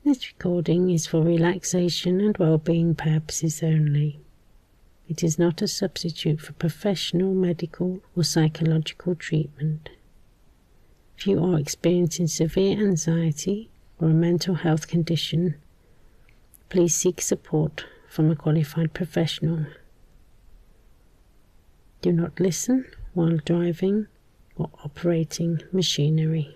This recording is for relaxation and well-being purposes only. It is not a substitute for professional, medical or psychological treatment. If you are experiencing severe anxiety or a mental health condition, please seek support from a qualified professional. Do not listen while driving or operating machinery.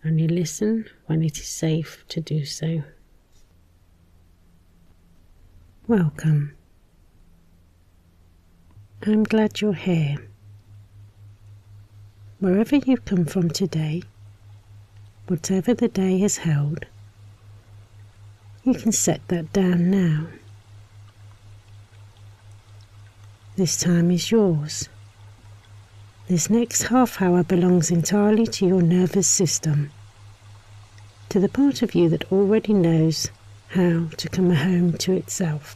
Only listen when it is safe to do so. Welcome. I'm glad you're here. Wherever you've come from today, whatever the day has held, you can set that down now. This time is yours. This next half hour belongs entirely to your nervous system, to the part of you that already knows how to come home to itself.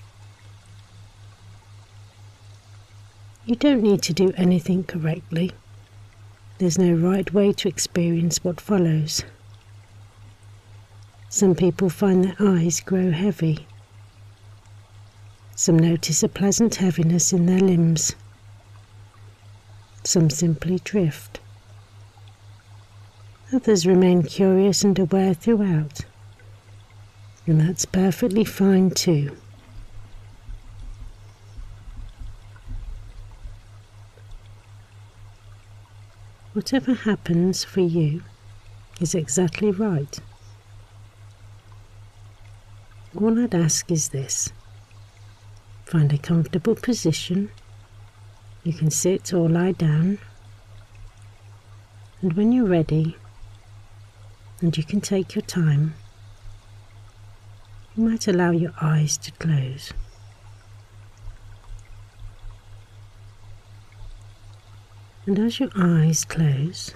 You don't need to do anything correctly. There's no right way to experience what follows. Some people find their eyes grow heavy. Some notice a pleasant heaviness in their limbs. Some simply drift. Others remain curious and aware throughout, and that's perfectly fine too. Whatever happens for you is exactly right. All I'd ask is this: find a comfortable position. You can sit or lie down, and when you're ready, and you can take your time, you might allow your eyes to close. And as your eyes close,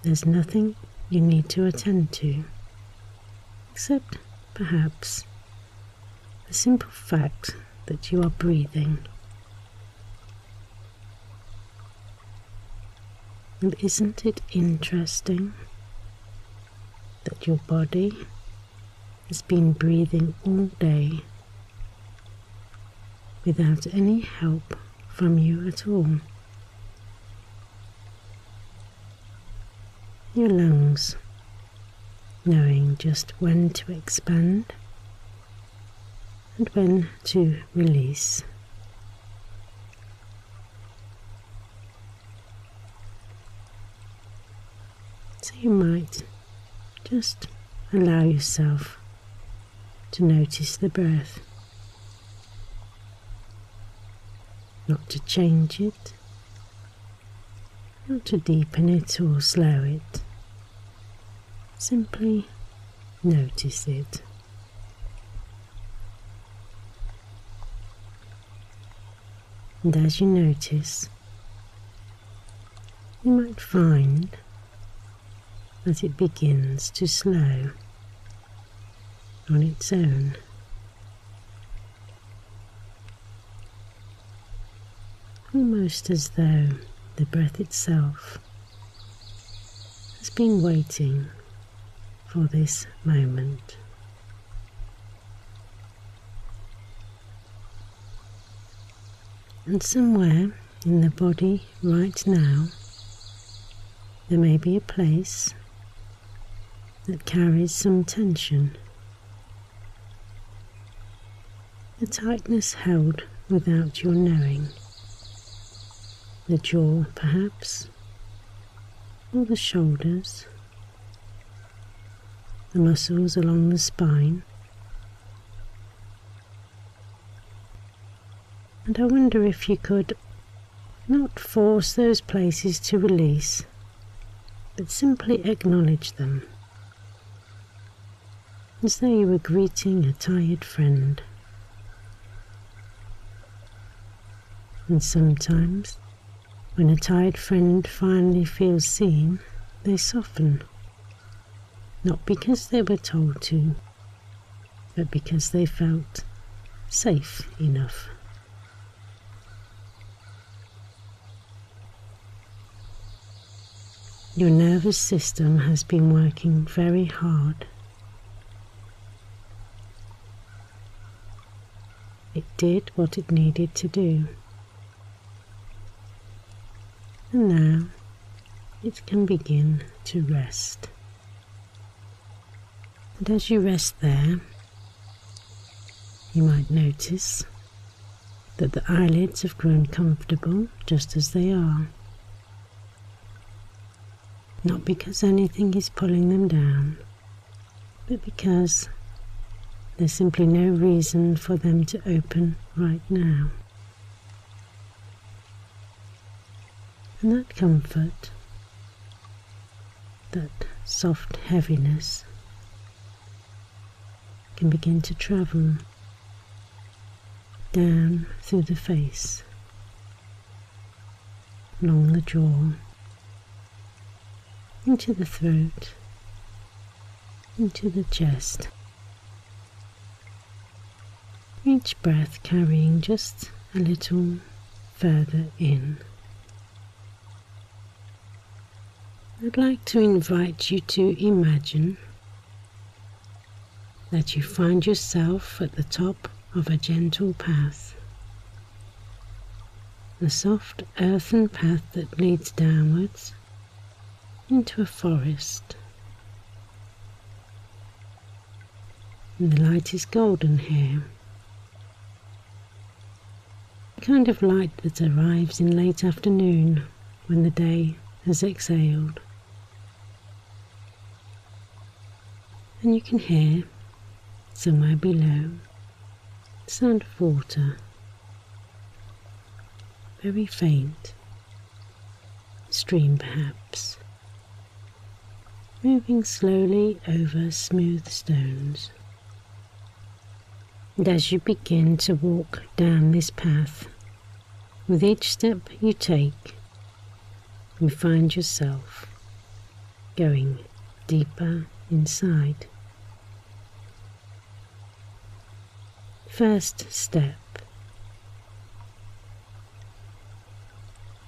there's nothing you need to attend to, except perhaps the simple fact that you are breathing. And isn't it interesting that your body has been breathing all day without any help from you at all? Your lungs knowing just when to expand and when to release. So you might just allow yourself to notice the breath, not to change it, not to deepen it or slow it. Simply notice it. And as you notice, you might find that it begins to slow on its own. Almost as though the breath itself has been waiting for this moment. And somewhere in the body right now, there may be a place that carries some tension, a tightness held without your knowing, the jaw perhaps, or the shoulders, the muscles along the spine. And I wonder if you could not force those places to release, but simply acknowledge them, as though you were greeting a tired friend. And sometimes, when a tired friend finally feels seen, they soften, not because they were told to, but because they felt safe enough. Your nervous system has been working very hard. It did what it needed to do. And now it can begin to rest. And as you rest there, you might notice that the eyelids have grown comfortable just as they are. Not because anything is pulling them down, but because there's simply no reason for them to open right now. And that comfort, that soft heaviness, can begin to travel down through the face, along the jaw, into the throat, into the chest. Each breath carrying just a little further in. I'd like to invite you to imagine that you find yourself at the top of a gentle path, a soft earthen path that leads downwards into a forest. And the light is golden here, the kind of light that arrives in late afternoon when the day has exhaled. And you can hear, somewhere below, the sound of water, very faint, stream perhaps, moving slowly over smooth stones. And as you begin to walk down this path, with each step you take, you find yourself going deeper inside. First step,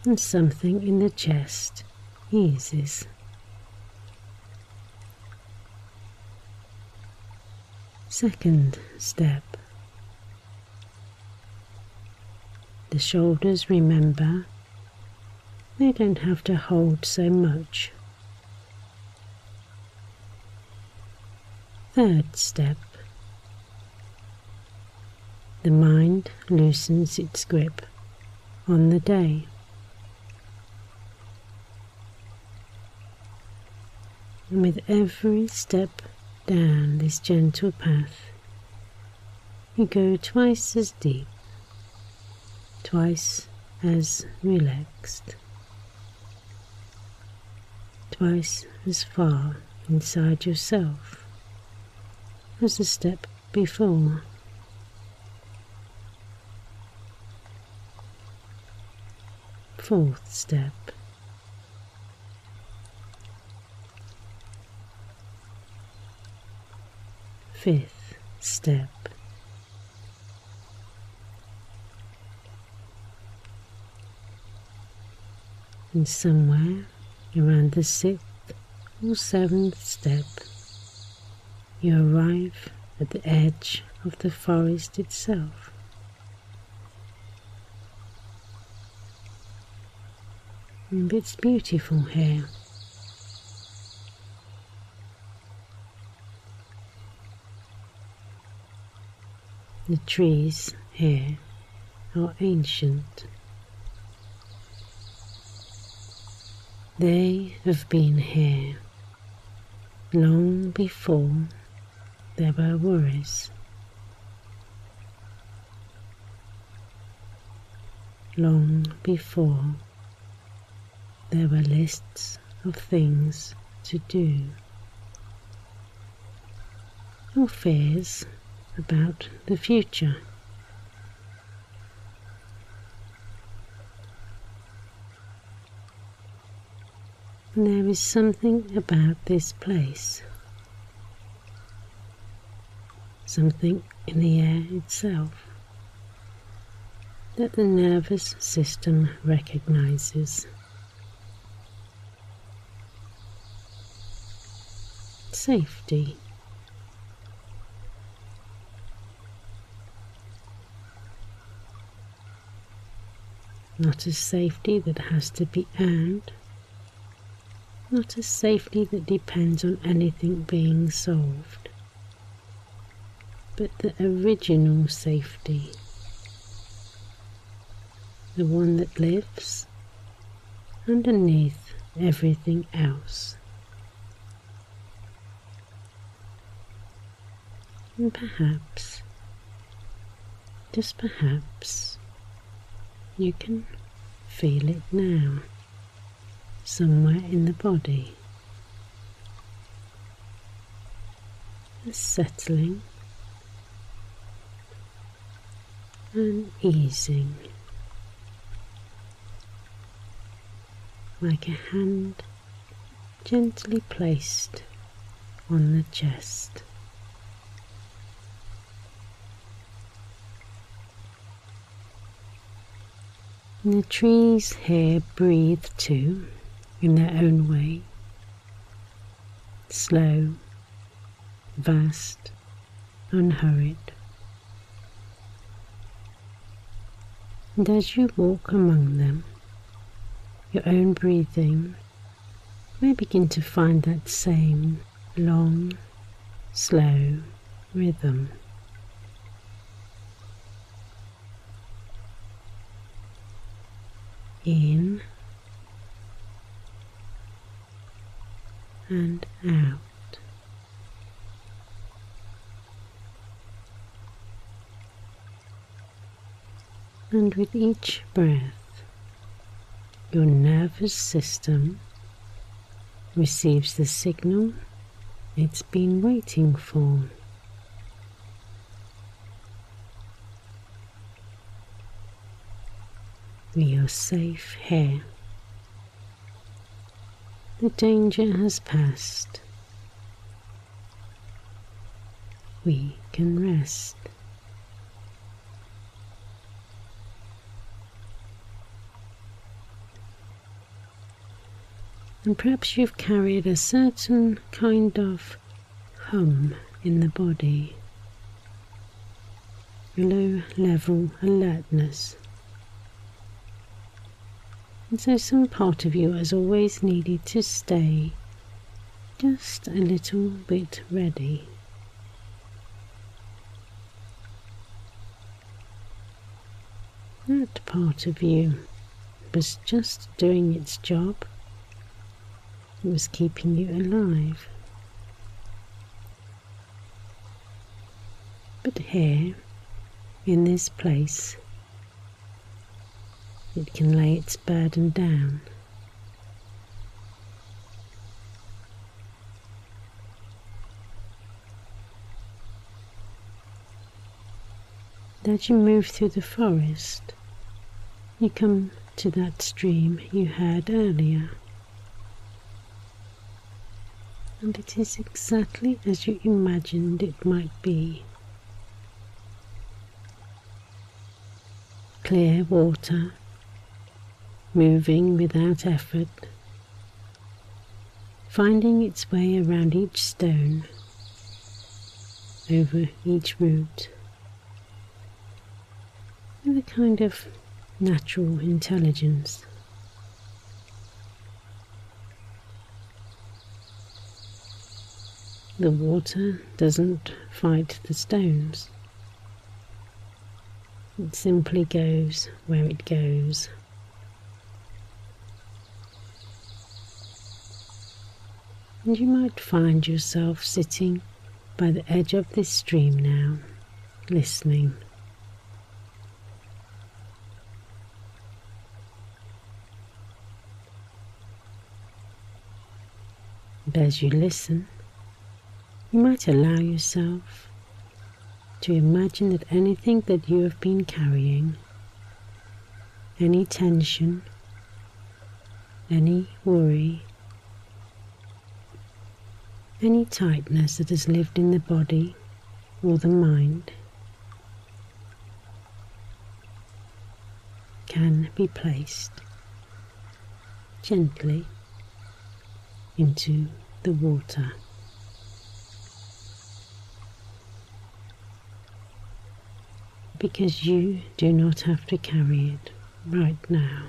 and something in the chest eases. Second step, the shoulders remember they don't have to hold so much. Third step, the mind loosens its grip on the day. And with every step down this gentle path, you go twice as deep, twice as relaxed, twice as far inside yourself as the step before. Fourth step, fifth step, and somewhere around the sixth or seventh step, you arrive at the edge of the forest itself. And it's beautiful here. The trees here are ancient. They have been here long before there were worries, long before there were lists of things to do, or fears about the future. And there is something about this place, something in the air itself, that the nervous system recognizes. safety. Not a safety that has to be earned, not a safety that depends on anything being solved, but the original safety, the one that lives underneath everything else. And perhaps, just perhaps, you can feel it now, somewhere in the body, settling and easing, like a hand gently placed on the chest. And the trees here breathe too, in their own way, slow, vast, unhurried. And as you walk among them, your own breathing may begin to find that same long, slow rhythm. In and out. And with each breath, your nervous system receives the signal it's been waiting for. We are safe here. The danger has passed. We can rest. And perhaps you've carried a certain kind of hum in the body, a low-level alertness. And so some part of you has always needed to stay just a little bit ready. That part of you was just doing its job. It was keeping you alive. But here, in this place, it can lay its burden down. As you move through the forest, you come to that stream you heard earlier. And it is exactly as you imagined it might be. Clear water, moving without effort, finding its way around each stone, over each root, with a kind of natural intelligence. The water doesn't fight the stones. It simply goes where it goes. And you might find yourself sitting by the edge of this stream now, listening. And as you listen, you might allow yourself to imagine that anything that you have been carrying, any tension, any worry, any tightness that has lived in the body or the mind, can be placed gently into the water. because you do not have to carry it right now.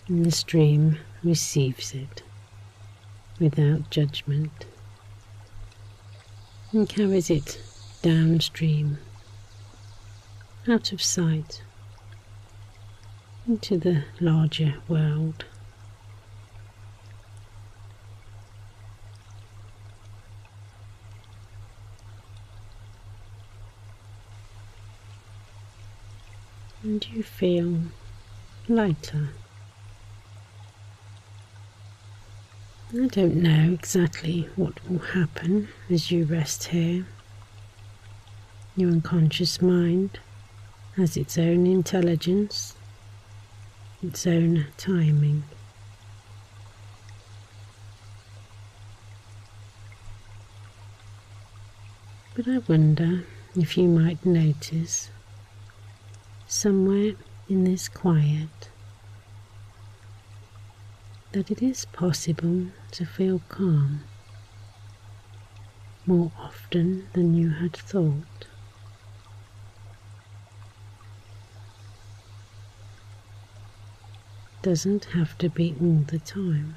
And the stream receives it without judgment and carries it downstream, out of sight, into the larger world. And you feel lighter. I don't know exactly what will happen as you rest here. Your unconscious mind has its own intelligence, its own timing. But I wonder if you might notice somewhere in this quiet that it is possible to feel calm more often than you had thought. Doesn't have to be all the time.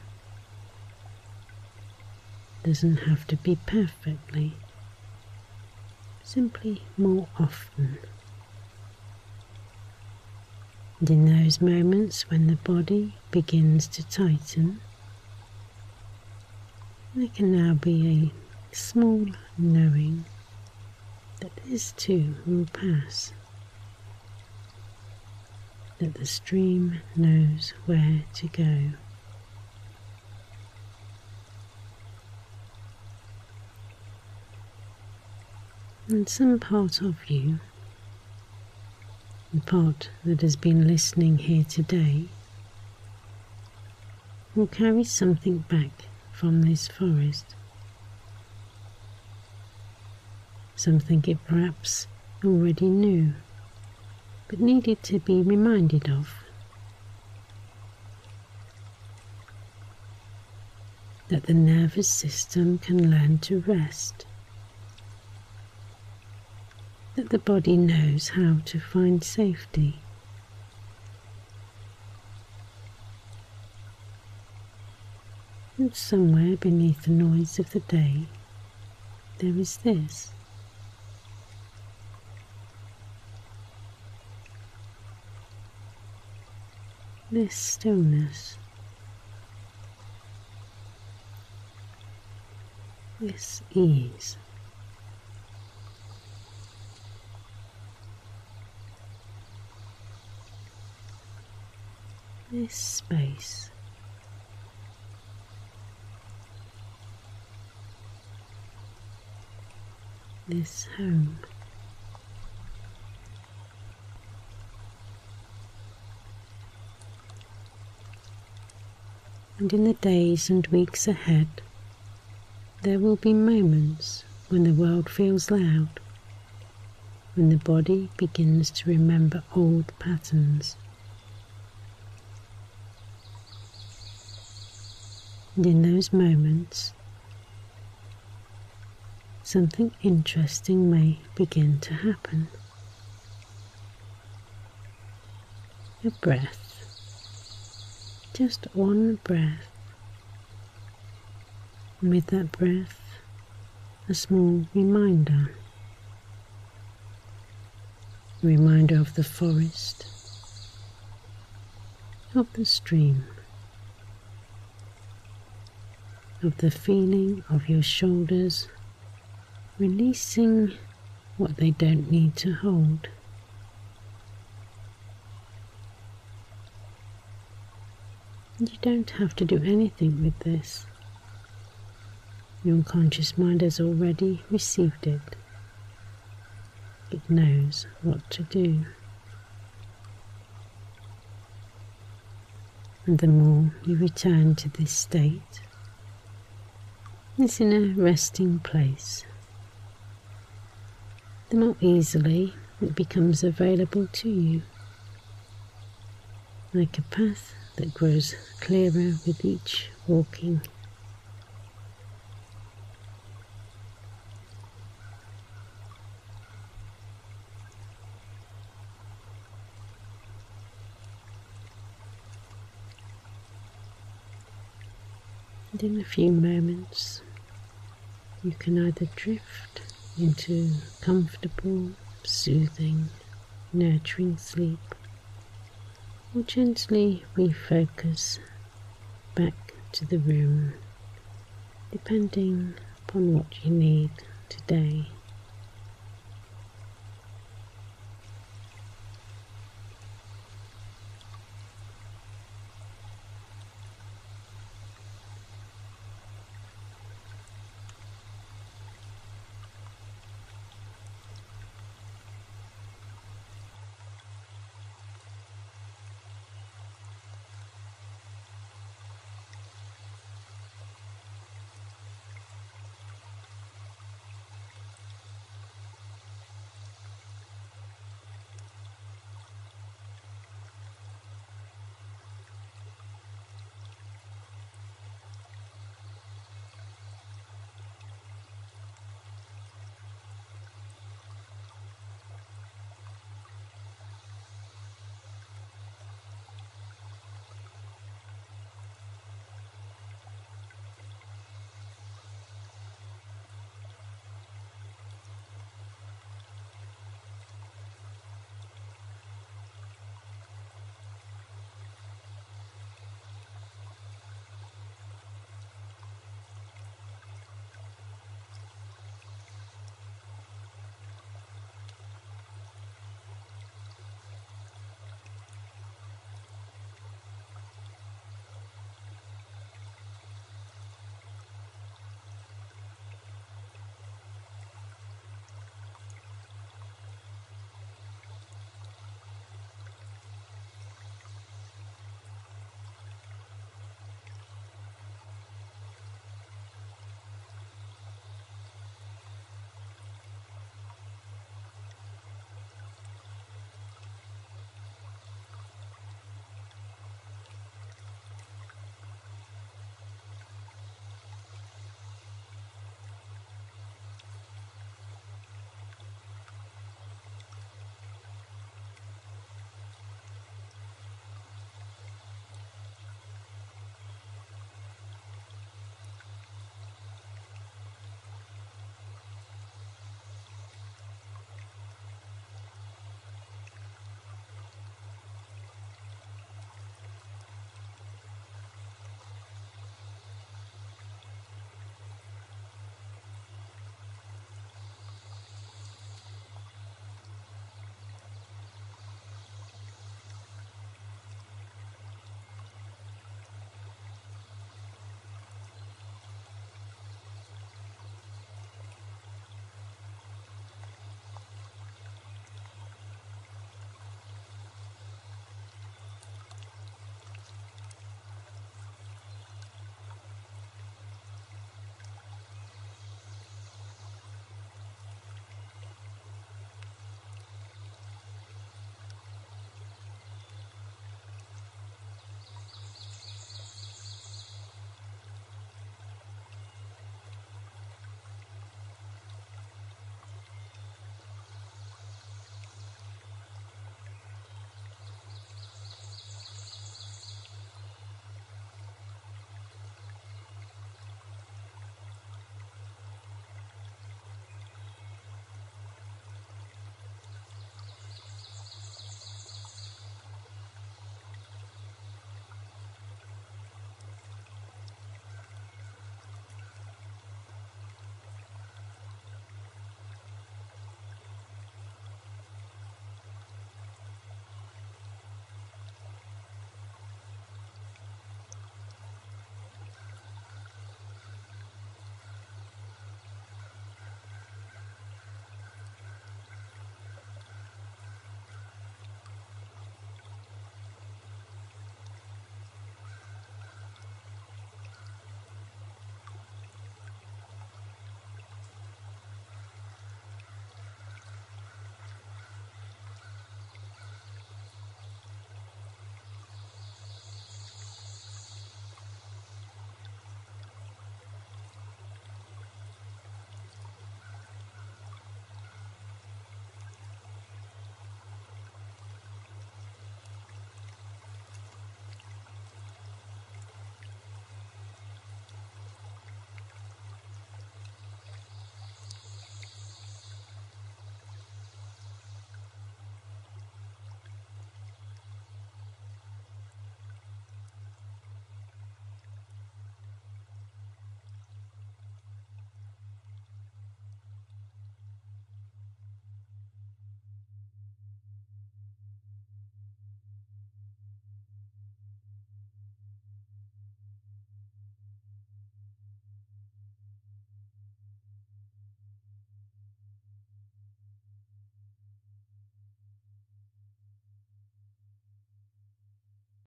Doesn't have to be perfectly. Simply more often. And in those moments when the body begins to tighten, there can now be a small knowing that this too will pass, that the stream knows where to go. And some part of you, the part that has been listening here today, will carry something back from this forest. Something it perhaps already knew, but needed to be reminded of. That the nervous system can learn to rest. That the body knows how to find safety. And somewhere beneath the noise of the day, there is this. This stillness. This ease. This space. This home. And in the days and weeks ahead, there will be moments when the world feels loud, when the body begins to remember old patterns. And in those moments, something interesting may begin to happen. A breath, just one breath, and with that breath, a small reminder. A reminder of the forest, of the stream, of the feeling of your shoulders releasing what they don't need to hold. And you don't have to do anything with this. Your unconscious mind has already received it. It knows what to do. And the more you return to this state, this inner resting place, the more easily it becomes available to you, like a path that grows clearer with each walking. And in a few moments, you can either drift into comfortable, soothing, nurturing sleep, or gently refocus back to the room, depending upon what you need today.